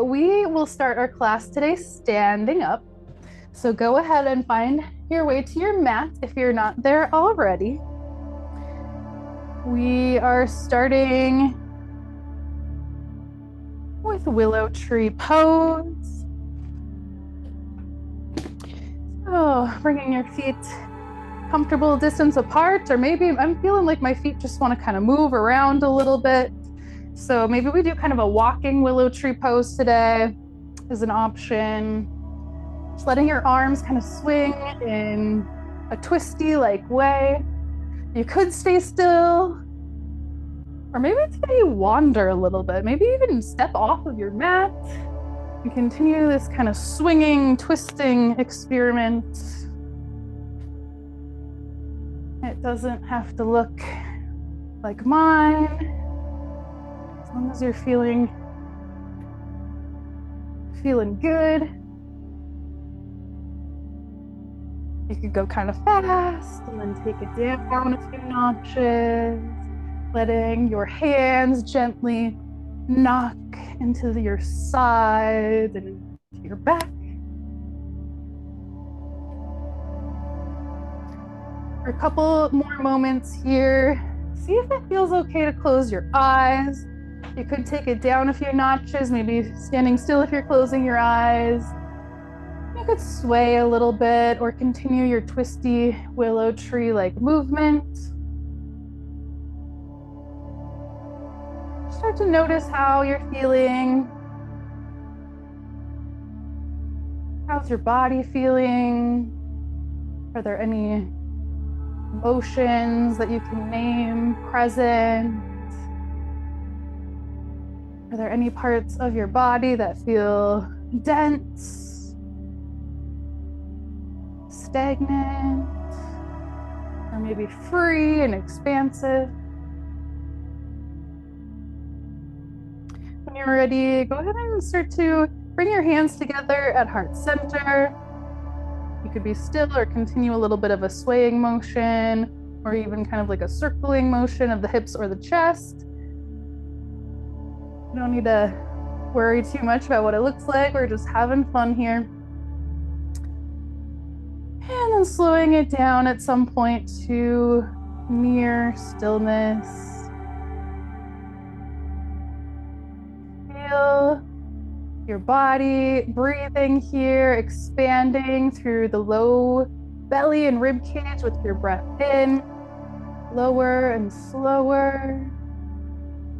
We will start our class today standing up. So go ahead and find your way to your mat if you're not there already. We are starting with willow tree pose. So bringing your feet comfortable distance apart, or maybe I'm feeling like my feet just want to kind of move around a little bit. So maybe we do kind of a walking willow tree pose today as an option. Just letting your arms kind of swing in a twisty like way. You could stay still, or maybe today wander a little bit. Maybe even step off of your mat and continue this kind of swinging, twisting experiment. It doesn't have to look like mine. As long as you're feeling good. You could go kind of fast and then take it down a few notches, letting your hands gently knock into your side and into your back. For a couple more moments here, see if it feels okay to close your eyes. You could take it down a few notches, maybe standing still if you're closing your eyes. You could sway a little bit or continue your twisty willow tree-like movement. Start to notice how you're feeling. How's your body feeling? Are there any emotions that you can name present? Are there any parts of your body that feel dense, stagnant, or maybe free and expansive? When you're ready, go ahead and start to bring your hands together at heart center. You could be still or continue a little bit of a swaying motion, or even kind of like a circling motion of the hips or the chest. You don't need to worry too much about what it looks like. We're just having fun here. And then slowing it down at some point to near stillness. Feel your body breathing here, expanding through the low belly and rib cage with your breath in, lower and slower.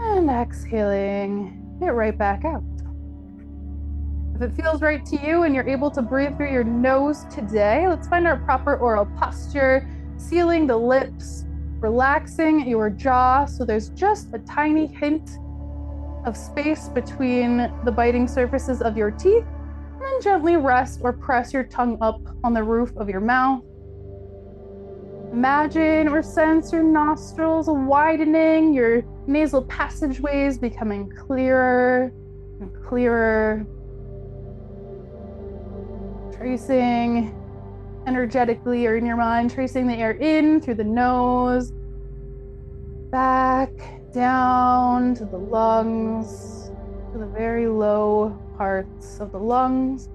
And exhaling it right back out. If it feels right to you and you're able to breathe through your nose today, let's find our proper oral posture, sealing the lips, relaxing your jaw so there's just a tiny hint of space between the biting surfaces of your teeth, and then gently rest or press your tongue up on the roof of your mouth. Imagine or sense your nostrils widening, your nasal passageways becoming clearer and clearer. Tracing energetically or in your mind, tracing the air in through the nose, back down to the lungs, to the very low parts of the lungs.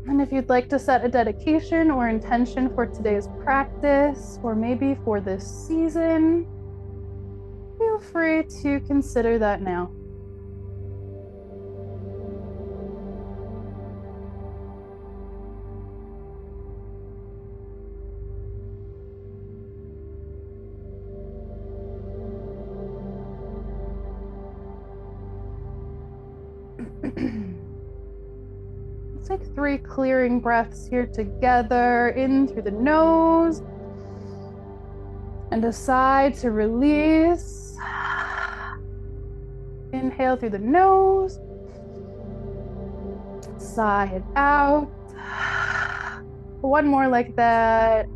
And if you'd like to set a dedication or intention for today's practice, or maybe for this season, feel free to consider that now. Take 3 clearing breaths here together, in through the nose and aside to release. Inhale through the nose, sigh it out. One more like that.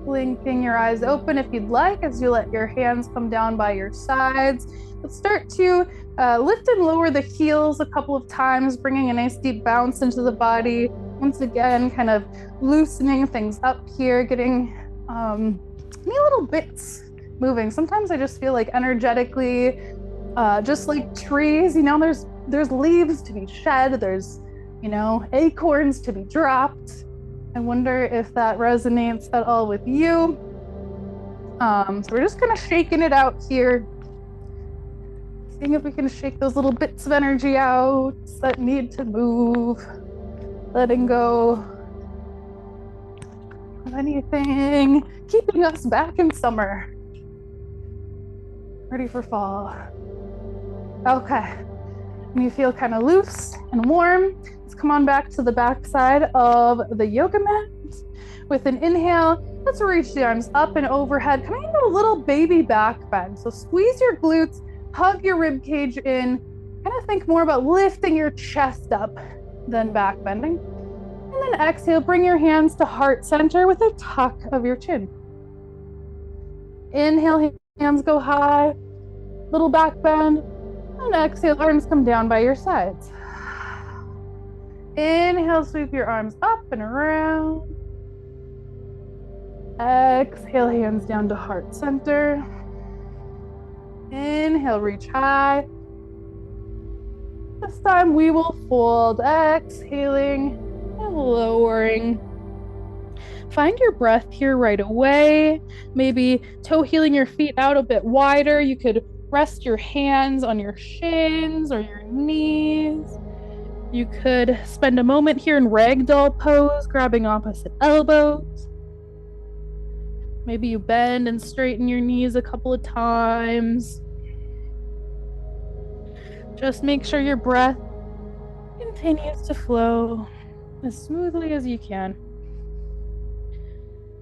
Blinking your eyes open if you'd like as you let your hands come down by your sides. Let's start to lift and lower the heels a couple of times, bringing a nice deep bounce into the body. Once again, kind of loosening things up here, getting any little bits moving. Sometimes I just feel like energetically, just like trees, there's leaves to be shed, there's, acorns to be dropped. I wonder if that resonates at all with you. So we're just kind of shaking it out here, seeing if we can shake those little bits of energy out that need to move, letting go of anything keeping us back in summer. Ready for fall. Okay. And you feel kind of loose and warm. Let's come on back to the back side of the yoga mat. With an inhale, let's reach the arms up and overhead, coming into a little baby back bend. So squeeze your glutes, hug your rib cage in, kind of think more about lifting your chest up than back bending. And then exhale, bring your hands to heart center with a tuck of your chin. Inhale, hands go high, little back bend, and exhale, arms come down by your sides. Inhale, sweep your arms up and around. Exhale, hands down to heart center. Inhale, reach high. This time we will fold, exhaling and lowering. Find your breath here right away. Maybe toe heeling your feet out a bit wider. You could rest your hands on your shins or your knees. You could spend a moment here in ragdoll pose, grabbing opposite elbows. Maybe you bend and straighten your knees a couple of times. Just make sure your breath continues to flow as smoothly as you can.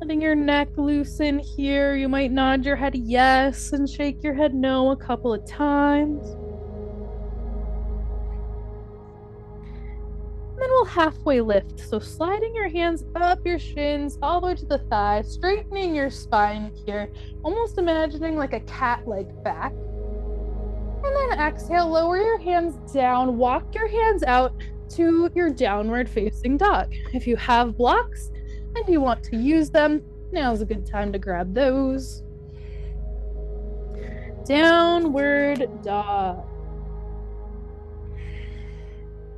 Letting your neck loosen here. You might nod your head yes and shake your head no a couple of times. And then we'll halfway lift. So sliding your hands up your shins all the way to the thighs, straightening your spine here, almost imagining like a cat-like back. And then exhale, lower your hands down, walk your hands out to your downward facing dog. If you have blocks and you want to use them, now's a good time to grab those. Downward dog.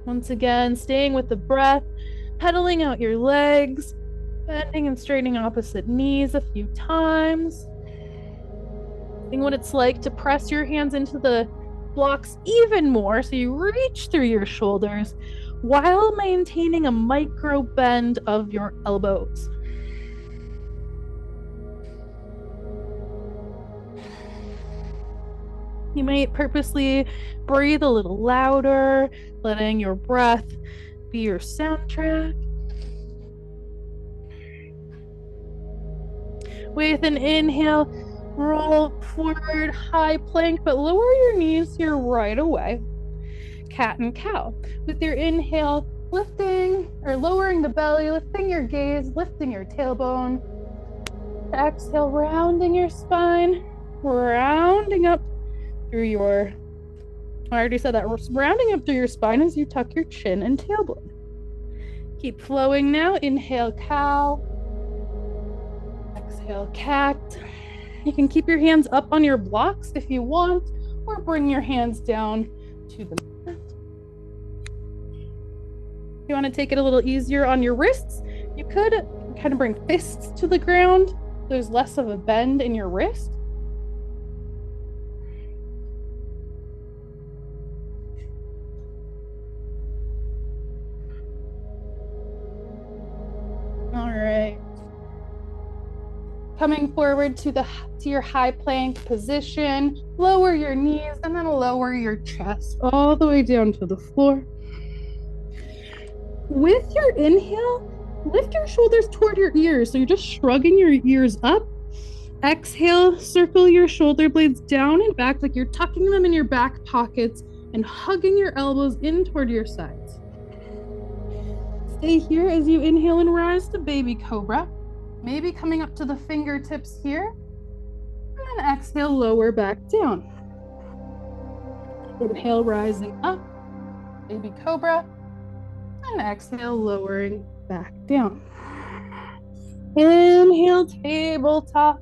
Once again, staying with the breath, pedaling out your legs, bending and straightening opposite knees a few times. Seeing what it's like to press your hands into the blocks even more, so you reach through your shoulders while maintaining a micro bend of your elbows. You might purposely breathe a little louder, letting your breath be your soundtrack. With an inhale, roll forward, high plank, but lower your knees here right away. Cat and cow. With your inhale, lifting or lowering the belly, lifting your gaze, lifting your tailbone. Exhale, rounding your spine, rounding up through your, I already said that, rounding up through your spine as you tuck your chin and tailbone. Keep flowing now. Inhale, cow. Exhale, cat. You can keep your hands up on your blocks if you want, or bring your hands down to the mat. If you want to take it a little easier on your wrists, you could kind of bring fists to the ground. There's less of a bend in your wrist. All right. Coming forward to your high plank position, lower your knees and then lower your chest all the way down to the floor. With your inhale, lift your shoulders toward your ears. So you're just shrugging your ears up. Exhale, circle your shoulder blades down and back like you're tucking them in your back pockets and hugging your elbows in toward your sides. Stay here as you inhale and rise to baby cobra. Maybe coming up to the fingertips here. And then exhale, lower back down. Inhale, rising up, baby cobra. And exhale, lowering back down. Inhale, tabletop.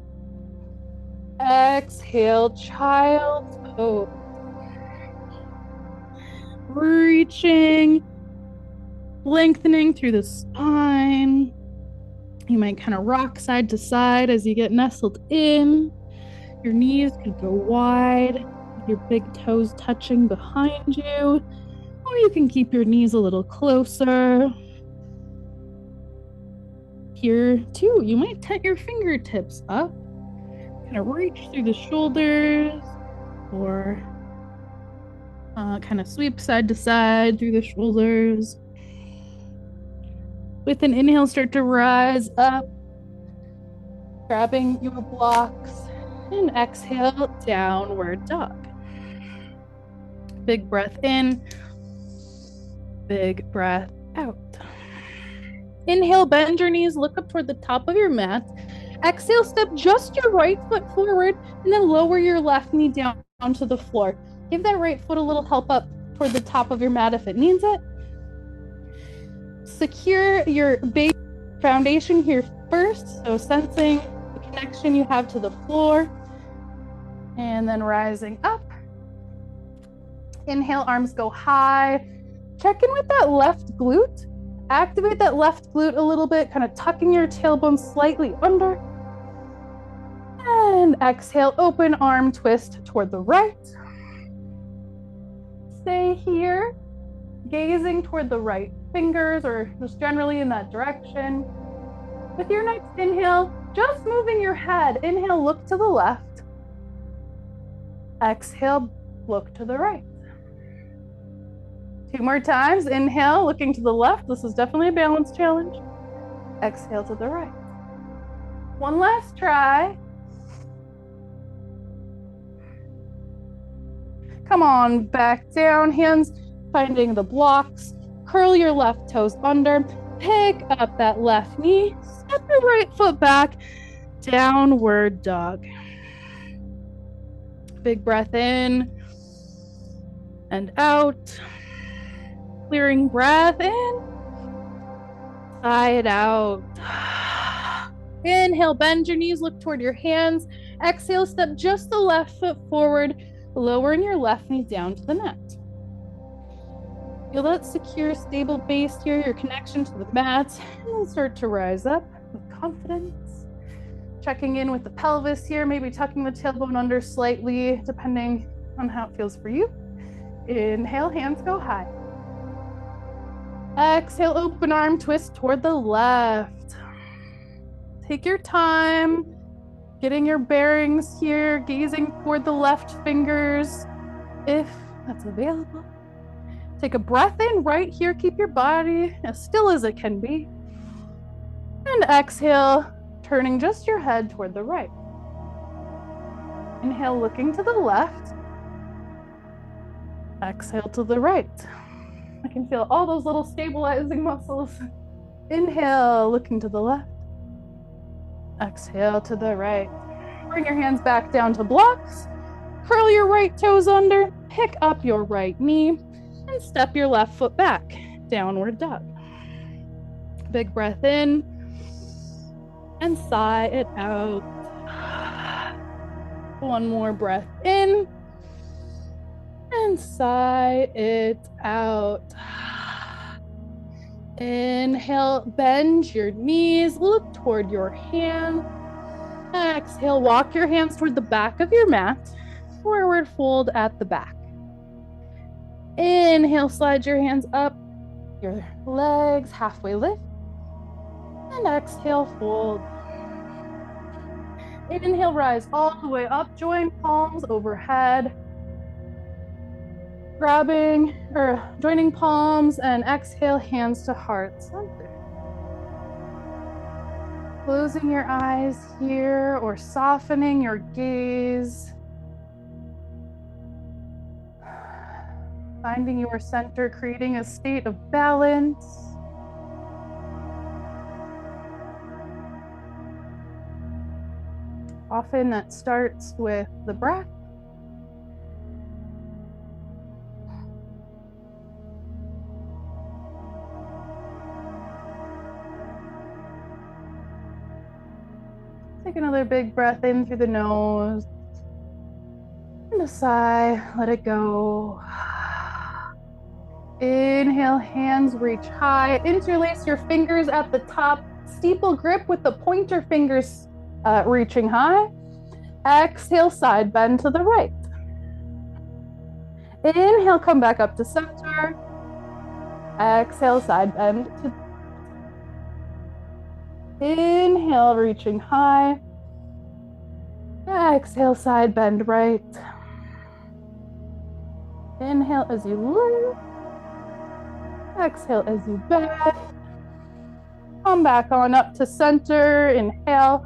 Exhale, child's pose. Reaching, lengthening through the spine. You might kind of rock side to side as you get nestled in. Your knees could go wide, with your big toes touching behind you, or you can keep your knees a little closer. Here, too, you might tent your fingertips up, kind of reach through the shoulders, or kind of sweep side to side through the shoulders. With an inhale, start to rise up, grabbing your blocks, and exhale, downward dog. Big breath in, big breath out. Inhale, bend your knees, look up toward the top of your mat. Exhale, step just your right foot forward, and then lower your left knee down to the floor. Give that right foot a little help up toward the top of your mat if it needs it. Secure your base foundation here first, so sensing the connection you have to the floor, and then rising up. Inhale, arms go high. Check in with that left glute. Activate that left glute a little bit, kind of tucking your tailbone slightly under. And exhale, open arm twist toward the right. Stay here, gazing toward the right fingers or just generally in that direction. With your next inhale, just moving your head. Inhale, look to the left. Exhale, look to the right. 2 more times. Inhale, looking to the left. This is definitely a balance challenge. Exhale to the right. 1 last try. Come on, back down. Hands finding the blocks. Curl your left toes under. Pick up that left knee. Step your right foot back. Downward dog. Big breath in and out. Clearing breath in. Sigh it out. Inhale, bend your knees, look toward your hands. Exhale, step just the left foot forward, lowering your left knee down to the mat. Feel that secure, stable base here, your connection to the mat, and then start to rise up with confidence. Checking in with the pelvis here, maybe tucking the tailbone under slightly, depending on how it feels for you. Inhale, hands go high. Exhale, open arm twist toward the left. Take your time, getting your bearings here, gazing toward the left fingers, if that's available. Take a breath in right here, keep your body as still as it can be. And exhale, turning just your head toward the right. Inhale, looking to the left. Exhale to the right. I can feel all those little stabilizing muscles. Inhale, looking to the left. Exhale to the right. Bring your hands back down to blocks. Curl your right toes under. Pick up your right knee and step your left foot back. Downward dog. Big breath in and sigh it out. 1 more breath in and sigh it out. Inhale, bend your knees, look toward your hands. Exhale, walk your hands toward the back of your mat. Forward fold at the back. Inhale, slide your hands up, your legs halfway lift. And exhale, fold. Inhale, rise all the way up, join palms overhead. Joining palms, and exhale, hands to heart center. Closing your eyes here or softening your gaze. Finding your center, creating a state of balance. Often that starts with the breath. Take Take another big breath in through the nose. And a sigh, let it go. Inhale, hands reach high. Interlace your fingers at the top. Steeple grip with the pointer fingers reaching high. Exhale, side bend to the right. Inhale, come back up to center. Exhale, side bend to inhale, reaching high. Exhale, side bend right. Inhale as you lift. Exhale as you bend. Come back on up to center. Inhale.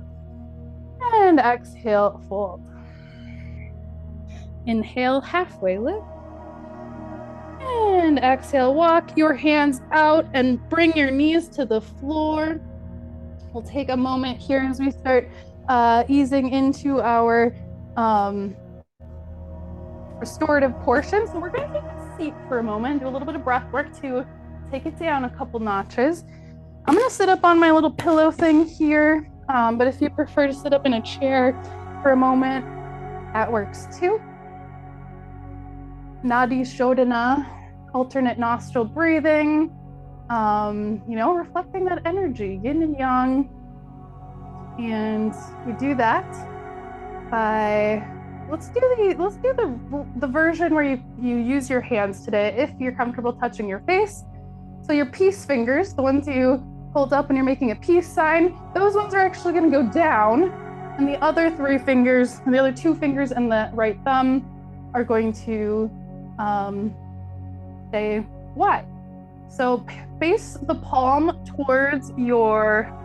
And exhale, fold. Inhale, halfway lift. And exhale, walk your hands out and bring your knees to the floor. We'll take a moment here as we start easing into our restorative portion. So we're going to take a seat for a moment, do a little bit of breath work to take it down a couple notches. I'm going to sit up on my little pillow thing here, but if you prefer to sit up in a chair for a moment, that works too. Nadi Shodhana, alternate nostril breathing, reflecting that energy, yin and yang. And we do that by, let's do the version where you use your hands today, if you're comfortable touching your face. So your peace fingers, the ones you hold up when you're making a peace sign, those ones are actually going to go down. And the other three fingers, and the other two fingers and the right thumb are going to say what? So face the palm towards your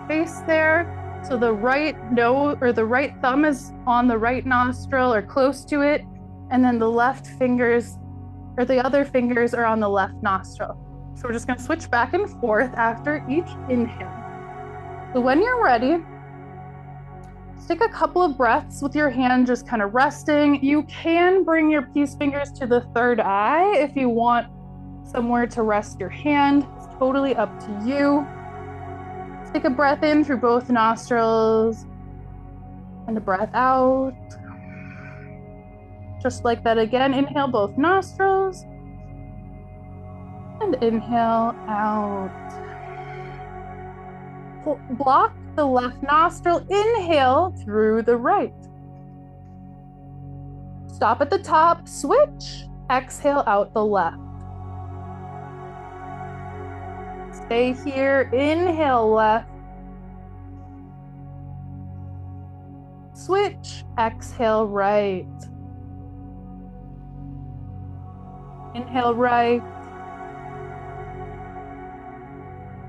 face there. So the right nose or the right thumb is on the right nostril or close to it, and then the left fingers or the other fingers are on the left nostril. So we're just going to switch back and forth after each inhale. So when you're ready, take a couple of breaths with your hand just kind of resting. You can bring your peace fingers to the third eye if you want somewhere to rest your hand. It's totally up to you. Take a breath in through both nostrils and a breath out. Just like that again. Inhale both nostrils and inhale out. Block the left nostril, inhale through the right. Stop at the top, switch, exhale out the left. Stay here, inhale left. Switch, exhale right. Inhale right.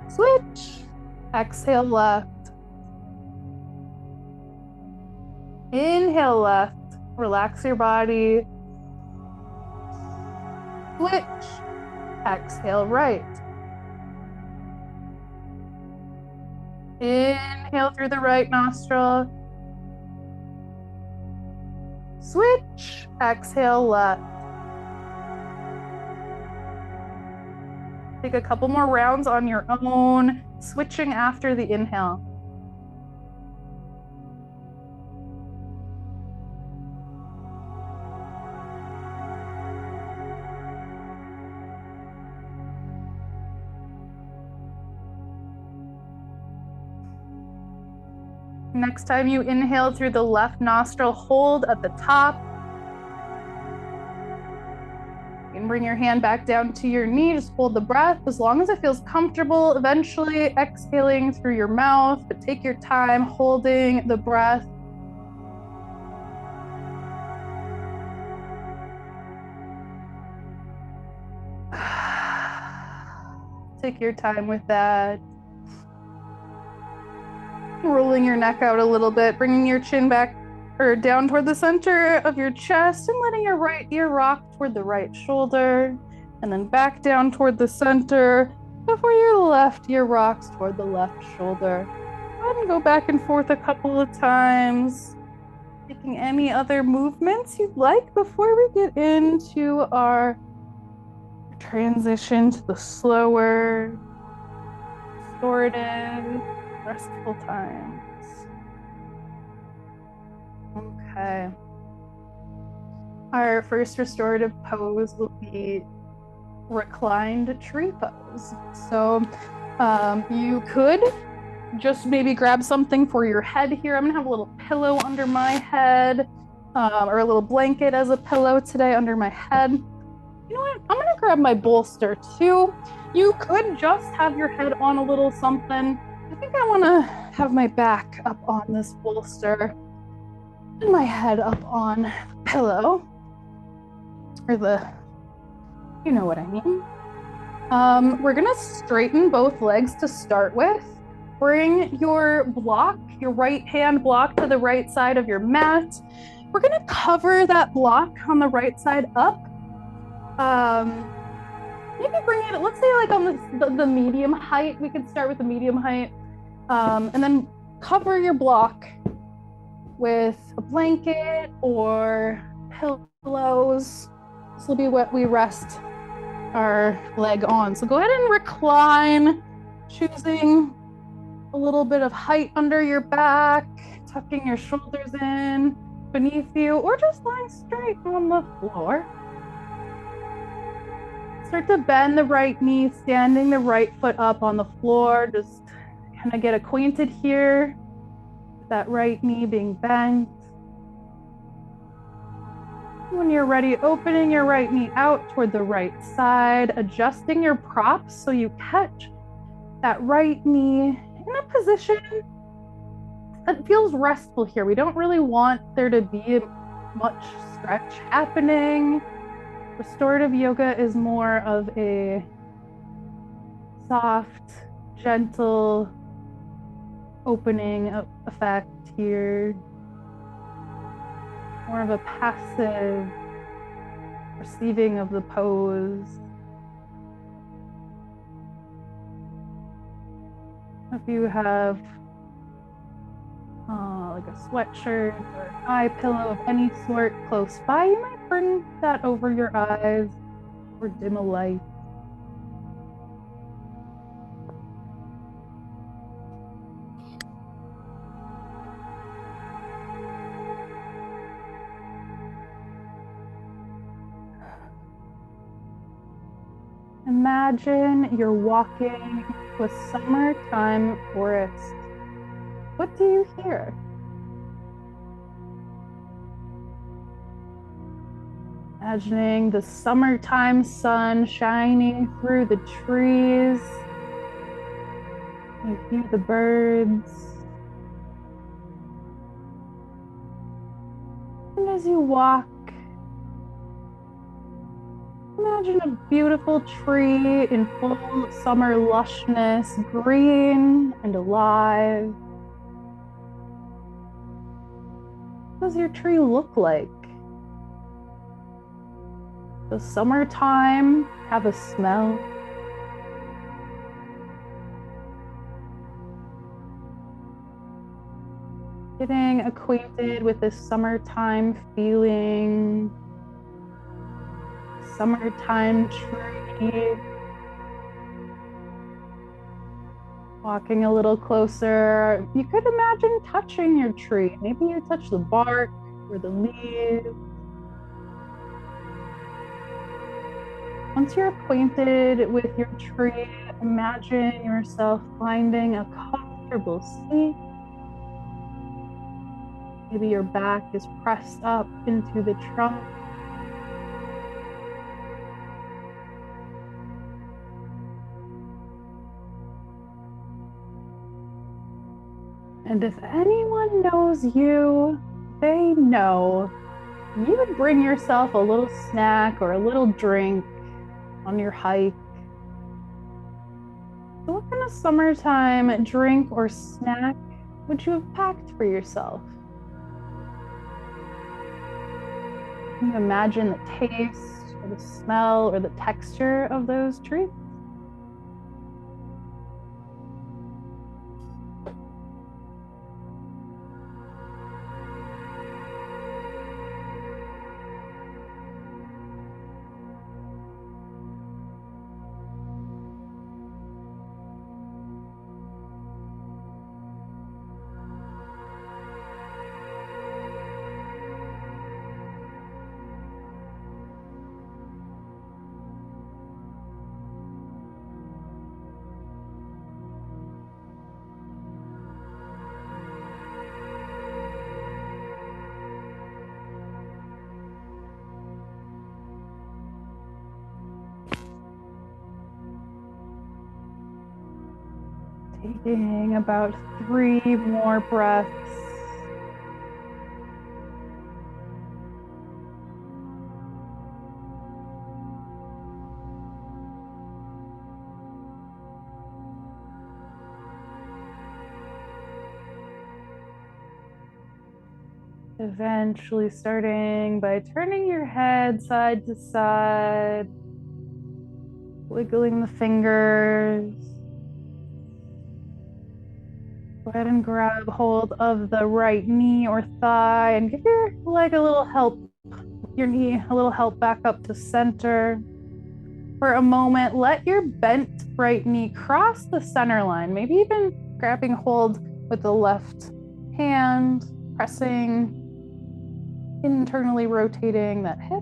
Switch, exhale left. Inhale left, relax your body. Switch, exhale right. Inhale through the right nostril. Switch, exhale left. Take a couple more rounds on your own, switching after the inhale. Next time you inhale through the left nostril, hold at the top. You can bring your hand back down to your knee, just hold the breath as long as it feels comfortable, eventually exhaling through your mouth, but take your time holding the breath. Take your time with that. Rolling your neck out a little bit, bringing your chin back or down toward the center of your chest and letting your right ear rock toward the right shoulder, and then back down toward the center before your left ear rocks toward the left shoulder. Go ahead and go back and forth a couple of times, taking any other movements you'd like before we get into our transition to the slower, restorative, restful times. Okay. Our first restorative pose will be reclined tree pose. So you could just maybe grab something for your head here. I'm gonna have a little pillow under my head, or a little blanket as a pillow today under my head. You know what? I'm gonna grab my bolster too. You could just have your head on a little something. I think I wanna have my back up on this bolster and my head up on the pillow, or you know what I mean. We're gonna straighten both legs to start with. Bring your block, your right hand block, to the right side of your mat. We're gonna cover that block on the right side up. Maybe bring it, let's say like on the medium height. We could start with the medium height. And then cover your block with a blanket or pillows. This will be what we rest our leg on. So go ahead and recline, choosing a little bit of height under your back, tucking your shoulders in beneath you, or just lying straight on the floor. Start to bend the right knee, standing the right foot up on the floor. Just kind of get acquainted here with that right knee being bent. When you're ready, opening your right knee out toward the right side, adjusting your props so you catch that right knee in a position that feels restful here. We don't really want there to be much stretch happening. Restorative yoga is more of a soft, gentle opening effect here. More of a passive receiving of the pose. If you have like a sweatshirt or an eye pillow of any sort close by, you might bring that over your eyes or dim a light. Imagine you're walking to a summertime forest. What do you hear? Imagining the summertime sun shining through the trees. You hear the birds. And as you walk, imagine a beautiful tree in full summer lushness, green and alive. What does your tree look like? Does summertime have a smell? Getting acquainted with this summertime feeling. Summertime tree. Walking a little closer, you could imagine touching your tree. Maybe you touch the bark or the leaves. Once you're acquainted with your tree, imagine yourself finding a comfortable seat. Maybe your back is pressed up into the trunk. And if anyone knows you, they know you would bring yourself a little snack or a little drink on your hike. So what kind of summertime drink or snack would you have packed for yourself? Can you imagine the taste or the smell or the texture of those treats? Taking about 3 more breaths. Eventually starting by turning your head side to side, wiggling the fingers. Go ahead and grab hold of the right knee or thigh and give your leg a little help, your knee a little help back up to center. For a moment, let your bent right knee cross the center line, maybe even grabbing hold with the left hand, pressing, internally rotating that hip.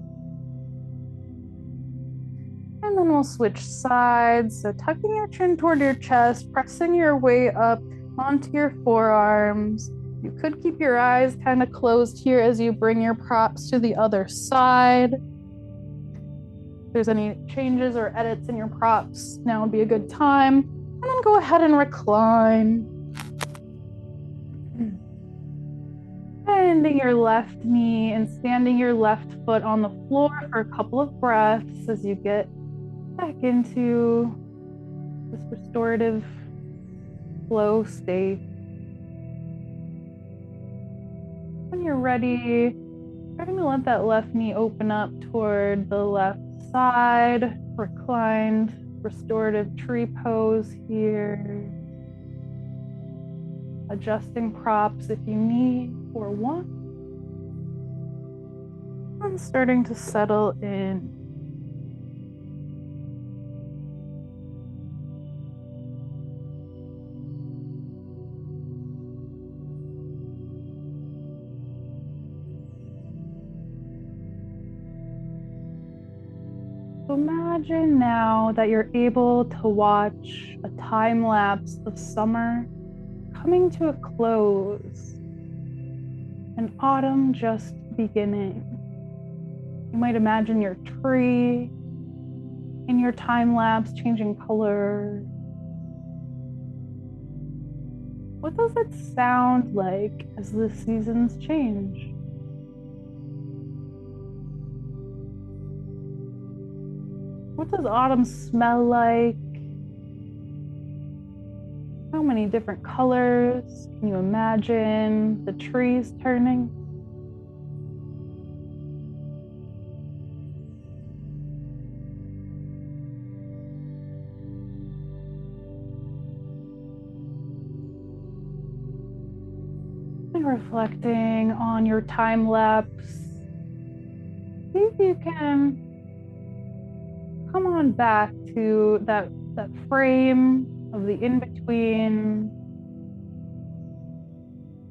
And then we'll switch sides. So tucking your chin toward your chest, pressing your way up onto your forearms. You could keep your eyes kind of closed here as you bring your props to the other side. If there's any changes or edits in your props, now would be a good time. And then go ahead and recline. Bending your left knee and standing your left foot on the floor for a couple of breaths as you get back into this restorative flow state. When you're ready, starting to let that left knee open up toward the left side, reclined restorative tree pose here. Adjusting props if you need or want. And starting to settle in. So imagine now that you're able to watch a time lapse of summer coming to a close and autumn just beginning. You might imagine your tree in your time lapse changing color. What does it sound like as the seasons change? What does autumn smell like? How many different colors can you imagine the trees turning? And reflecting on your time lapse, see if you can come on back to that frame of the in-between,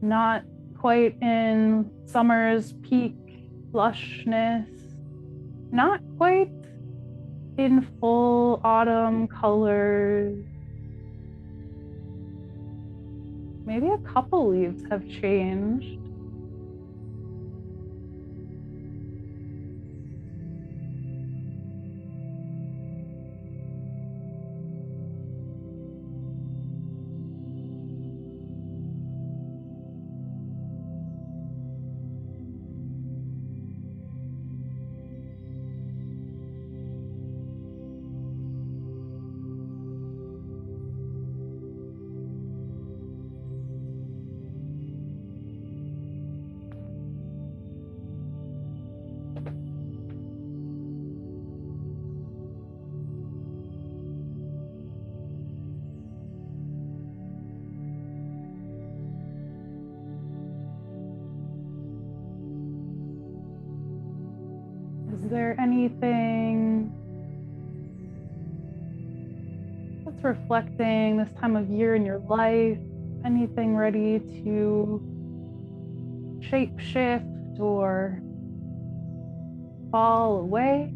not quite in summer's peak lushness, not quite in full autumn colors. Maybe a couple leaves have changed. Is there anything that's reflecting this time of year in your life? Anything ready to shape shift or fall away?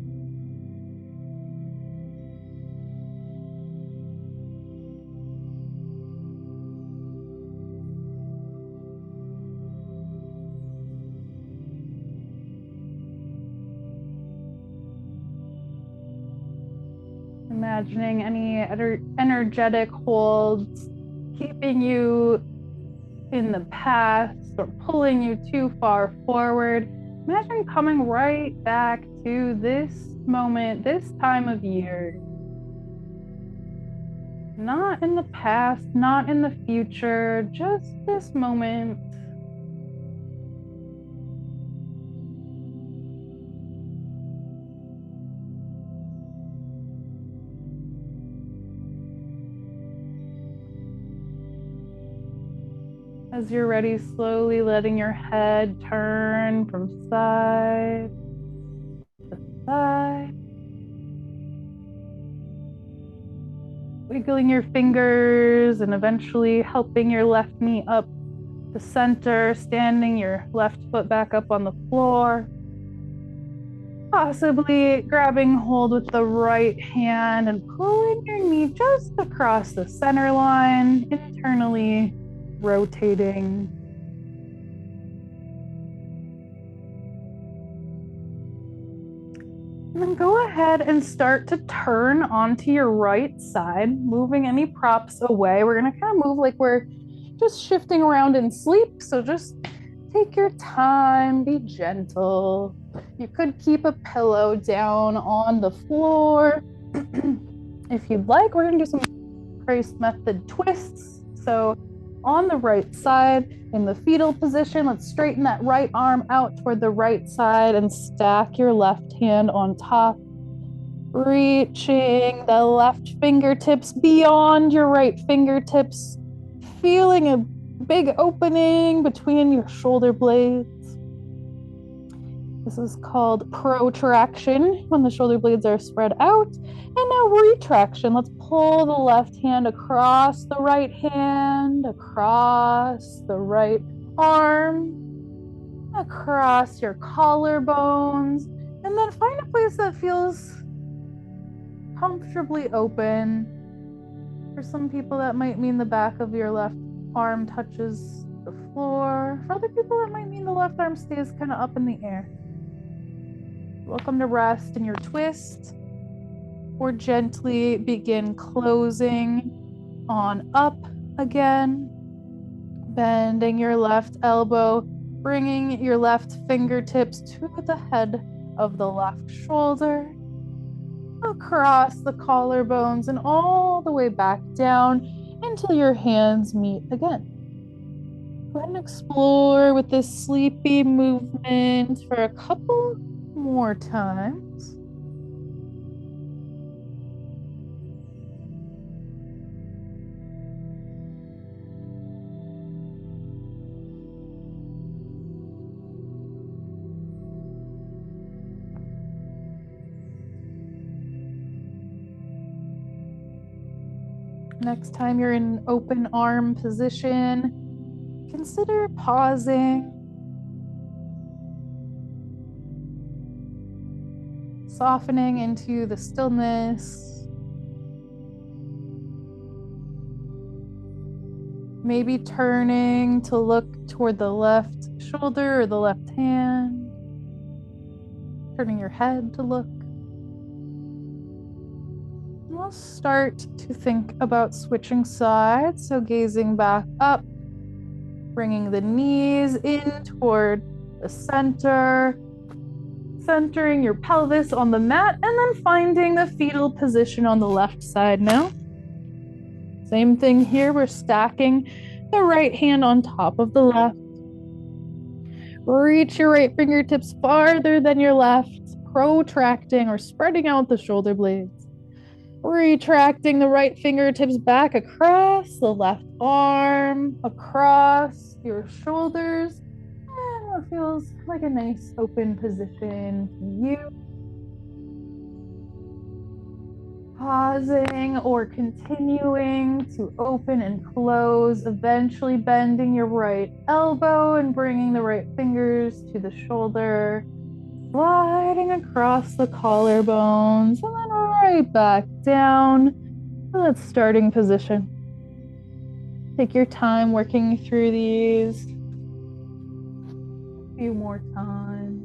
Imagining any energetic holds keeping you in the past or pulling you too far forward. Imagine coming right back to this moment, this time of year. Not in the past, not in the future, just this moment. As you're ready, slowly letting your head turn from side to side. Wiggling your fingers and eventually helping your left knee up to center, standing your left foot back up on the floor. Possibly grabbing hold with the right hand and pulling your knee just across the center line, internally rotating. And then go ahead and start to turn onto your right side, moving any props away. We're going to kind of move like we're just shifting around in sleep. So just take your time, be gentle. You could keep a pillow down on the floor. If you'd like, we're going to do some Christ method twists. So on the right side, in the fetal position, let's straighten that right arm out toward the right side and stack your left hand on top. Reaching the left fingertips beyond your right fingertips, feeling a big opening between your shoulder blades. This is called protraction, when the shoulder blades are spread out. And now retraction. Let's pull the left hand across the right hand, across the right arm, across your collarbones, and then find a place that feels comfortably open. For some people, that might mean the back of your left arm touches the floor. For other people, that might mean the left arm stays kind of up in the air. Welcome to rest in your twist, or gently begin closing on up again. Bending your left elbow, bringing your left fingertips to the head of the left shoulder, across the collarbones and all the way back down until your hands meet again. Go ahead and explore with this sleepy movement for a couple more times. Next time you're in open arm position, consider pausing, softening into the stillness, maybe turning to look toward the left shoulder or the left hand, turning your head to look. We'll start to think about switching sides, so gazing back up, bringing the knees in toward the center, centering your pelvis on the mat, and then finding the fetal position on the left side now. Same thing here, we're stacking the right hand on top of the left. Reach your right fingertips farther than your left, protracting or spreading out the shoulder blades. Retracting the right fingertips back across the left arm, across your shoulders, and what feels like a nice open position to you. Pausing or continuing to open and close, eventually bending your right elbow and bringing the right fingers to the shoulder, sliding across the collarbones, and then right back down to that starting position. Take your time working through these. A few more times.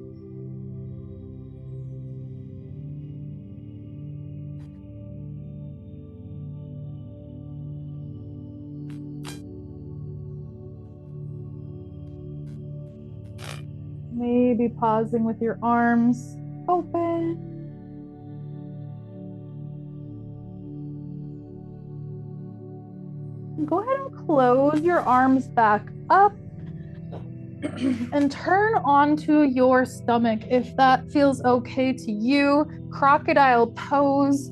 maybe pausing with your arms open. Go ahead and close your arms back up and turn onto your stomach if that feels okay to you. Crocodile pose.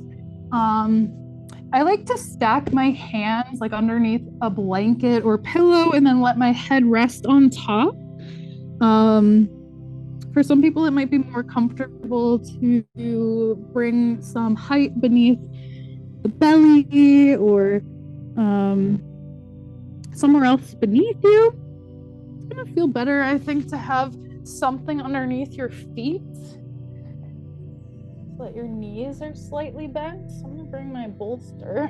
I like to stack my hands like underneath a blanket or pillow and then let my head rest on top. For some people, it might be more comfortable to bring some height beneath the belly or somewhere else beneath you. It's gonna feel better, I think, to have something underneath your feet so that your knees are slightly bent. So I'm gonna bring my bolster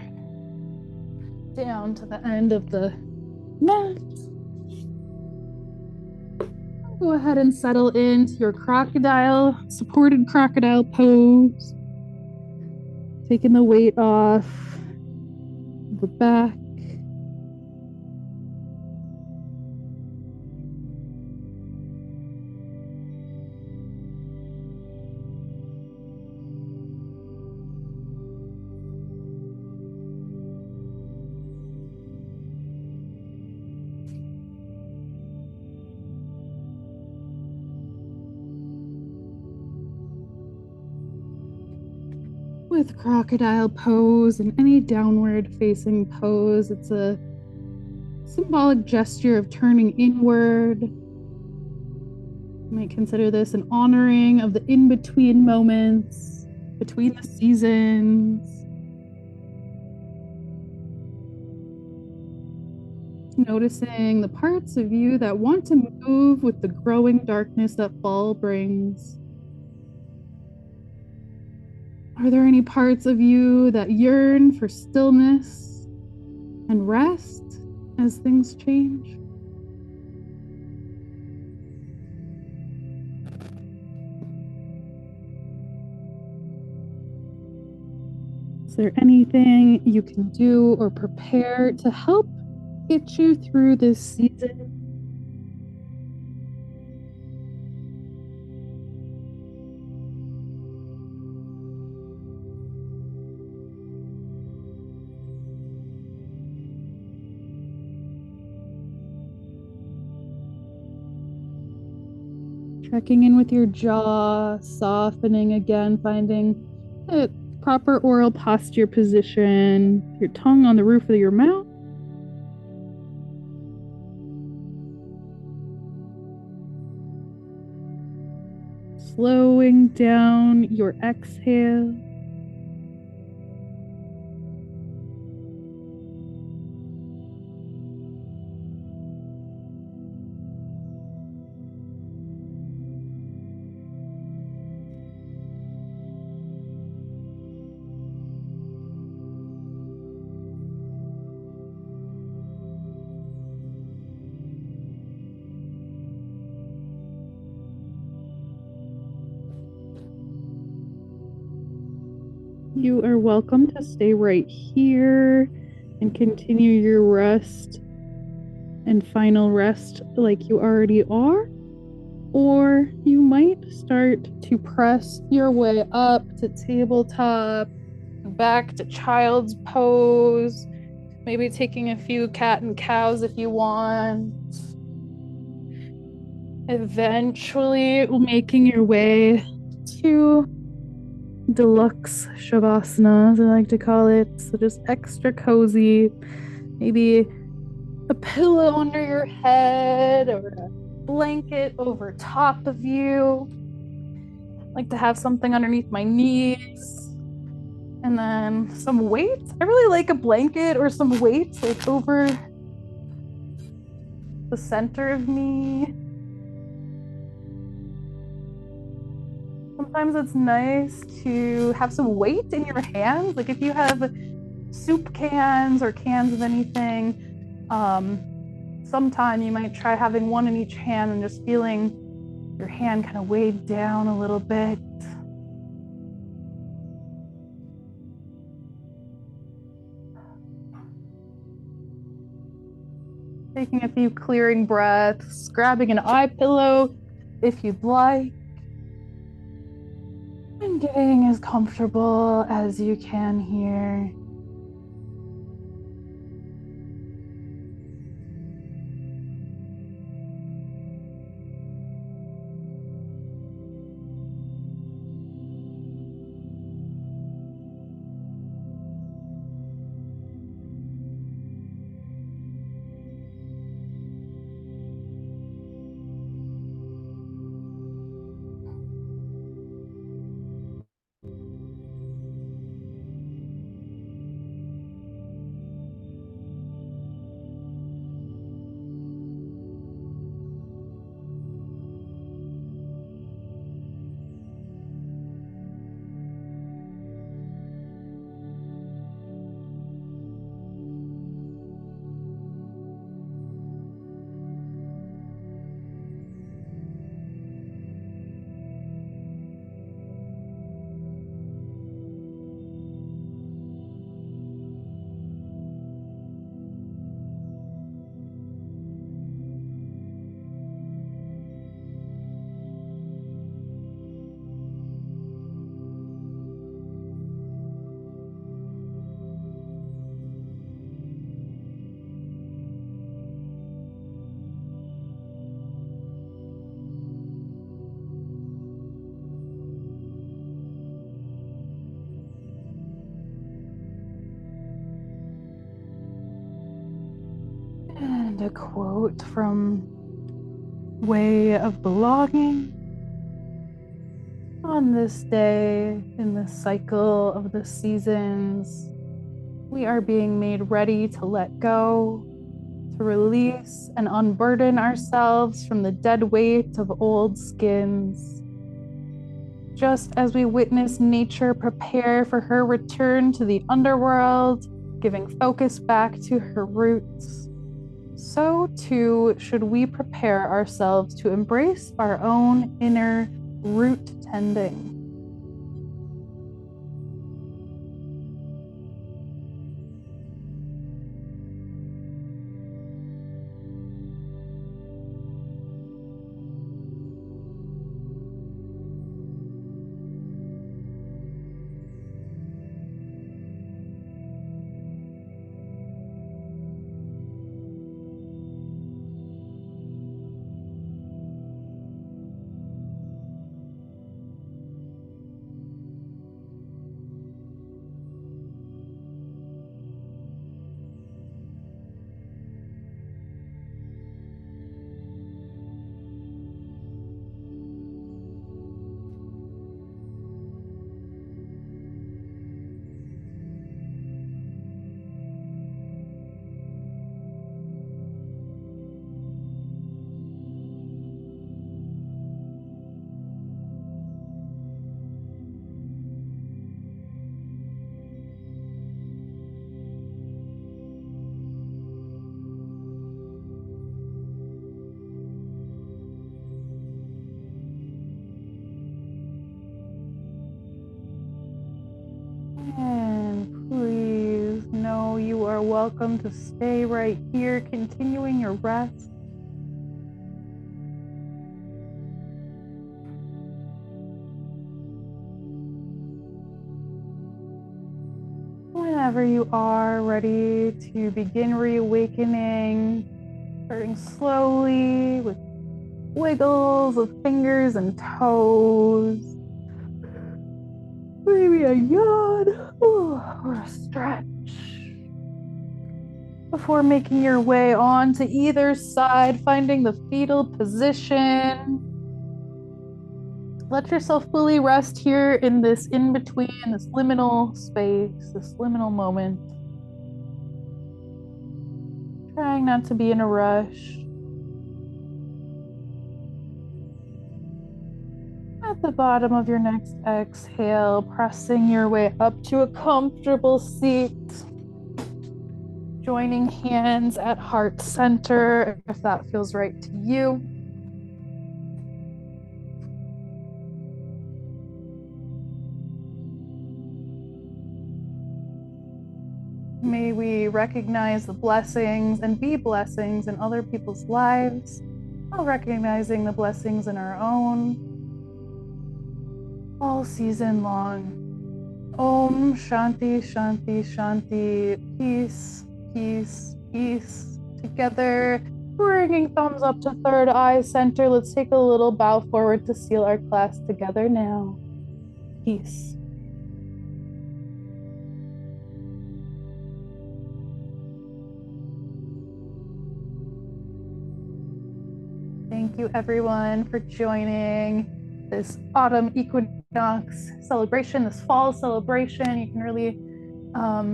down to the end of the mat. Go ahead and settle into your supported crocodile pose. Taking the weight off the back. With crocodile pose and any downward facing pose, it's a symbolic gesture of turning inward. You might consider this an honoring of the in-between moments, between the seasons. Noticing the parts of you that want to move with the growing darkness that fall brings. Are there any parts of you that yearn for stillness and rest as things change? Is there anything you can do or prepare to help get you through this season? Checking in with your jaw, softening again, finding the proper oral posture position, your tongue on the roof of your mouth. Slowing down your exhale. You are welcome to stay right here and continue your rest and final rest like you already are. Or you might start to press your way up to tabletop, back to child's pose, maybe taking a few cat and cows if you want. Eventually making your way to deluxe shavasana, as I like to call it. So just extra cozy, maybe a pillow under your head or a blanket over top of you. I like to have something underneath my knees and then some weight. I really like a blanket or some weight like over the center of me. Sometimes it's nice to have some weight in your hands. Like if you have soup cans or cans of anything, sometime you might try having one in each hand and just feeling your hand kind of weighed down a little bit. Taking a few clearing breaths, grabbing an eye pillow if you'd like, and getting as comfortable as you can here. And a quote from Way of Belonging. On this day, in the cycle of the seasons, we are being made ready to let go, to release and unburden ourselves from the dead weight of old skins. Just as we witness nature prepare for her return to the underworld, giving focus back to her roots, so too should we prepare ourselves to embrace our own inner root tending. And please know you are welcome to stay right here, continuing your rest. Whenever you are ready to begin reawakening, starting slowly with wiggles of fingers and toes. Maybe a yawn or a stretch before making your way on to either side, finding the fetal position. Let yourself fully rest here in this in-between, this liminal space, this liminal moment. Trying not to be in a rush. At the bottom of your next exhale, pressing your way up to a comfortable seat. Joining hands at heart center, if that feels right to you. May we recognize the blessings and be blessings in other people's lives while recognizing the blessings in our own all season long. Om Shanti, Shanti, Shanti. Peace, peace, peace. Together, bringing thumbs up to third eye center. Let's take a little bow forward to seal our class together now. Peace. Thank you everyone for joining this autumn equinox celebration, this fall celebration. You can really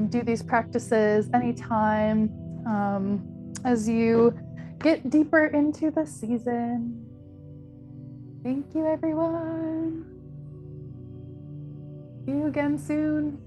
do these practices anytime as you get deeper into the season. Thank you everyone. See you again soon.